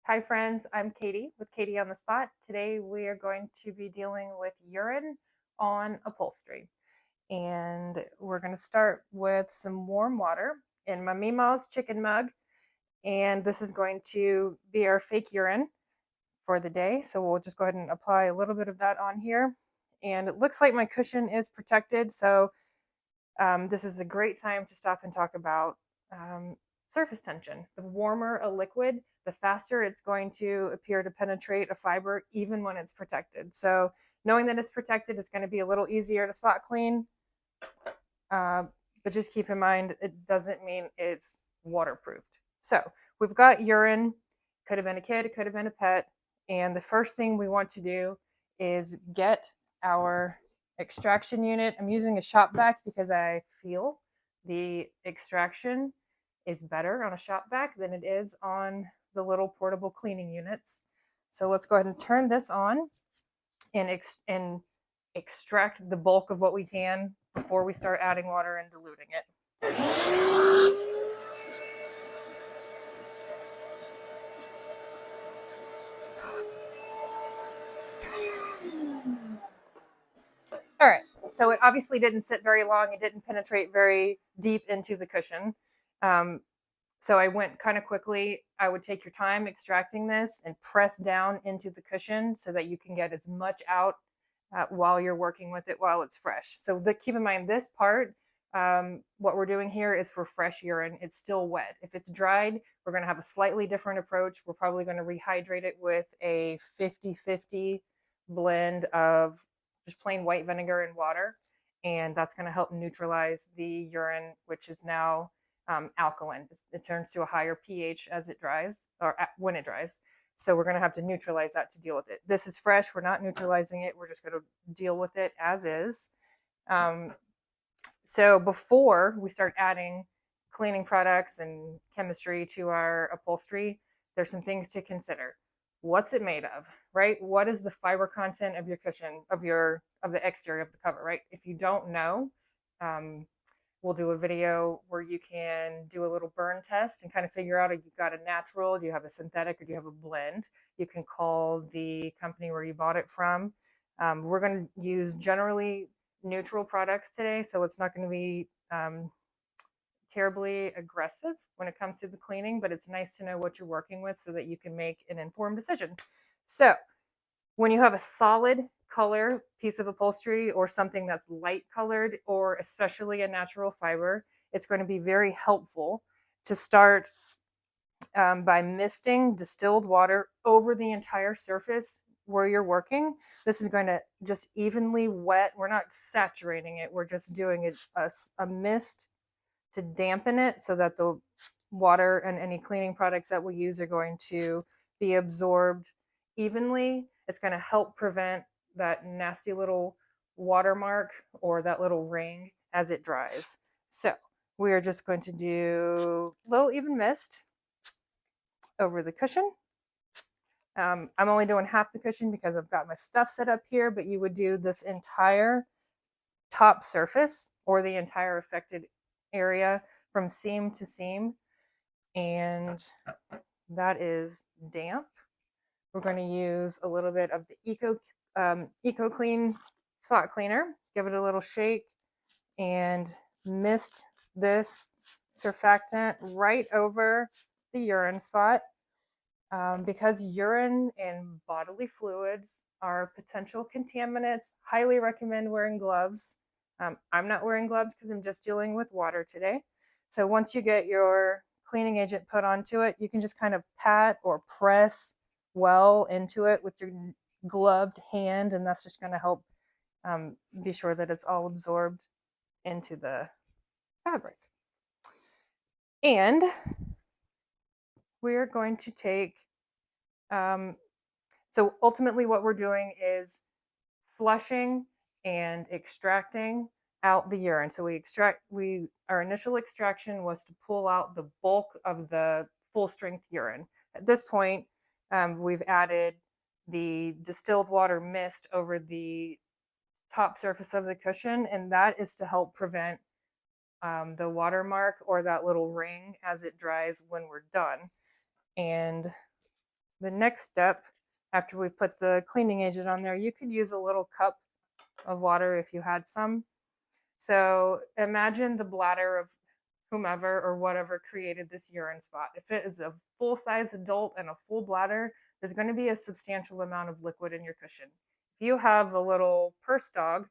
Hi friends, I'm Katie with Katie on the Spot. Today we are going to be dealing with urine on upholstery. And we're going to start with some warm water in my Meemaw's chicken mug. And this is going to be our fake urine for the day. So we'll just go ahead and apply a little bit of that on here. And it looks like my cushion is protected. So this is a great time to stop and talk about um, surface tension. The warmer a liquid, the faster it's going to appear to penetrate a fiber, even when it's protected. So knowing that it's protected, it's going to be a little easier to spot clean. But just keep in mind, it doesn't mean it's waterproofed. So we've got urine. Could have been a kid, it could have been a pet. And the first thing we want to do is get our extraction unit. I'm using a shop vac because I feel the extraction is better on a shop vac than it is on the little portable cleaning units. So let's go ahead and turn this on and extract the bulk of what we can before we start adding water and diluting it. All right, so it obviously didn't sit very long. It didn't penetrate very deep into the cushion. So I went kind of quickly. I would take your time extracting this and press down into the cushion so that you can get as much out while you're working with it while it's fresh. So keep in mind this part, what we're doing here is for fresh urine. It's still wet. If it's dried, we're going to have a slightly different approach. We're probably going to rehydrate it with a 50-50 blend of just plain white vinegar and water. And that's going to help neutralize the urine, which is now alkaline. It turns to a higher pH as it dries, or when it dries. So we're going to have to neutralize that to deal with it. This is fresh. We're not neutralizing it. We're just going to deal with it as is. So before we start adding cleaning products and chemistry to our upholstery, there's some things to consider. What's it made of, right? What is the fiber content of your cushion, of the exterior of the cover, right? If you don't know, we'll do a video where you can do a little burn test and kind of figure out if you've got a natural, do you have a synthetic, or do you have a blend. You can call the company where you bought it from. We're going to use generally neutral products today, so it's not going to be terribly aggressive when it comes to the cleaning, but it's nice to know what you're working with so that you can make an informed decision. So when you have a solid color piece of upholstery or something that's light colored, or especially a natural fiber, it's going to be very helpful to start by misting distilled water over the entire surface where you're working. This is going to just evenly wet. We're not saturating it. We're just doing a mist to dampen it so that the water and any cleaning products that we use are going to be absorbed evenly. It's going to help prevent that nasty little watermark or that little ring as it dries. So we are just going to do a little even mist over the cushion. I'm only doing half the cushion because I've got my stuff set up here, but you would do this entire top surface or the entire affected area from seam to seam. And that is damp. We're going to use a little bit of the Eco Clean spot cleaner, give it a little shake, and mist this surfactant right over the urine spot. Because urine and bodily fluids are potential contaminants, highly recommend wearing gloves. I'm not wearing gloves because I'm just dealing with water today. So once you get your cleaning agent put onto it, you can just kind of pat or press well into it with your gloved hand, and that's just going to help be sure that it's all absorbed into the fabric. And we're going to take so ultimately what we're doing is flushing and extracting out the urine. So our initial extraction was to pull out the bulk of the full strength urine. At this point, we've added the distilled water mist over the top surface of the cushion, and that is to help prevent the watermark or that little ring as it dries when we're done. And the next step, after we put the cleaning agent on there, you could use a little cup of water if you had some. So imagine the bladder of whomever or whatever created this urine spot. If it is a full-size adult and a full bladder, there's going to be a substantial amount of liquid in your cushion. If you have a little purse dog,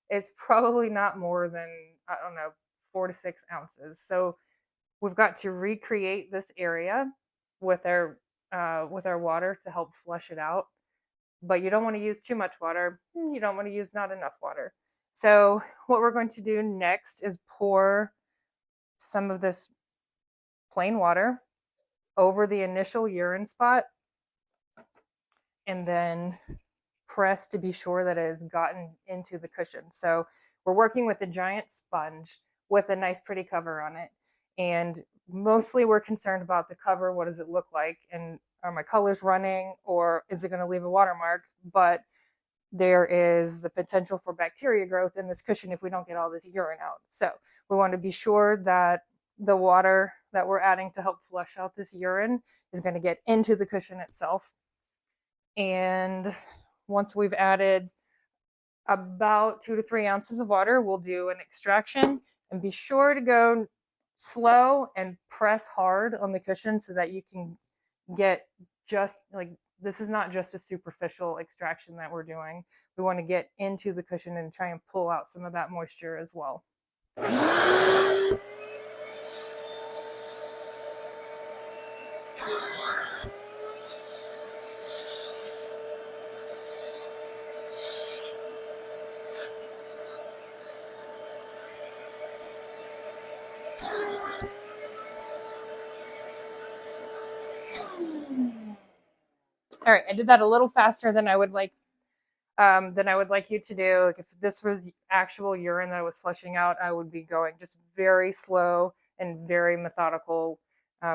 it's probably not more than, I don't know, 4 to 6 ounces. So we've got to recreate this area with our water to help flush it out. But you don't want to use too much water. You don't want to use not enough water. So what we're going to do next is pour some of this plain water over the initial urine spot and then press to be sure that it has gotten into the cushion. So we're working with a giant sponge with a nice pretty cover on it. And mostly we're concerned about the cover. What does it look like? And are my colors running, or is it going to leave a watermark? But there is the potential for bacteria growth in this cushion if we don't get all this urine out. So we want to be sure that the water that we're adding to help flush out this urine is going to get into the cushion itself. And once we've added about 2 to 3 ounces of water, we'll do an extraction, and be sure to go slow and press hard on the cushion so that you can get just like, this is not just a superficial extraction that we're doing. We want to get into the cushion and try and pull out some of that moisture as well. All right, I did that a little faster than I would like you to do. Like if this was actual urine that I was flushing out, I would be going just very slow and very methodical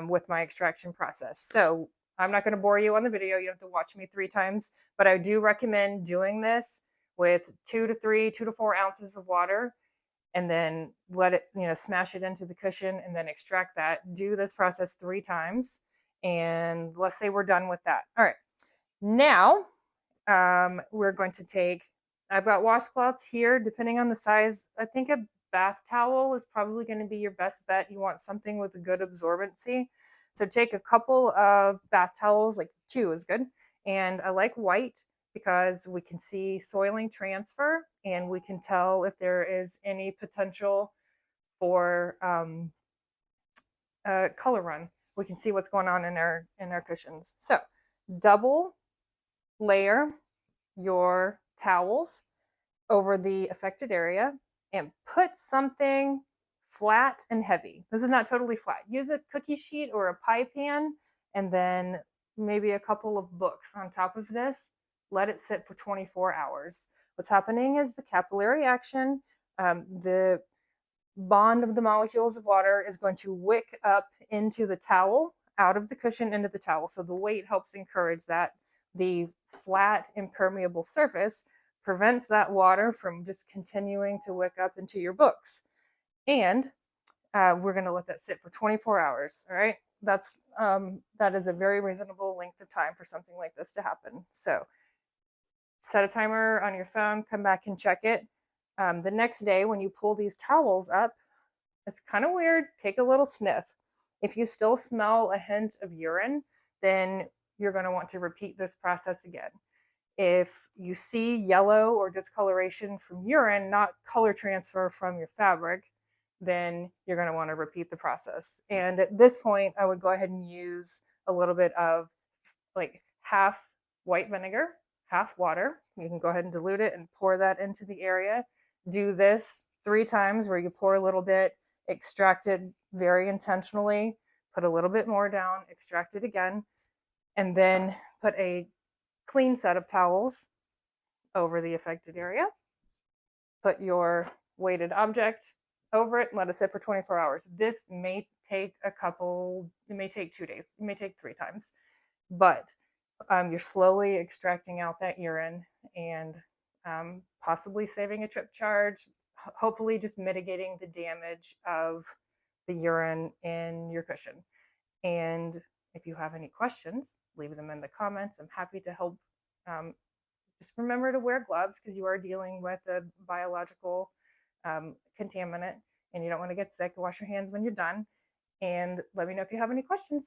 with my extraction process. So I'm not going to bore you on the video. You have to watch me 3 times, but I do recommend doing this with 2 to 4 ounces of water, and then let it, smash it into the cushion and then extract that. Do this process 3 times, and let's say we're done with that. All right. Now, we're going to take, I've got washcloths here, depending on the size. I think a bath towel is probably going to be your best bet. You want something with a good absorbency. So take a couple of bath towels, like 2 is good. And I like white because we can see soiling transfer and we can tell if there is any potential for color run. We can see what's going on in our cushions. So double layer your towels over the affected area and put something flat and heavy. This is not totally flat. Use a cookie sheet or a pie pan, and then maybe a couple of books on top of this. Let it sit for 24 hours. What's happening is the capillary action, the bond of the molecules of water is going to wick up into the towel, out of the cushion into the towel. So the weight helps encourage that. The flat, impermeable surface prevents that water from just continuing to wick up into your books. And we're going to let that sit for 24 hours. All right. That is a very reasonable length of time for something like this to happen. So set a timer on your phone, come back and check it. The next day, when you pull these towels up, it's kind of weird. Take a little sniff. If you still smell a hint of urine, then you're going to want to repeat this process again. If you see yellow or discoloration from urine, not color transfer from your fabric, then you're going to want to repeat the process. And at this point, I would go ahead and use a little bit of like half white vinegar, half water. You can go ahead and dilute it and pour that into the area. Do this 3 times where you pour a little bit, extract it very intentionally, put a little bit more down, extract it again, and then put a clean set of towels over the affected area. Put your weighted object over it and let it sit for 24 hours. This may take it may take 2 days, it may take 3 times, but you're slowly extracting out that urine and possibly saving a trip charge, hopefully just mitigating the damage of the urine in your cushion. And if you have any questions, leave them in the comments. I'm happy to help. Just remember to wear gloves because you are dealing with a biological contaminant and you don't want to get sick. Wash your hands when you're done. And let me know if you have any questions.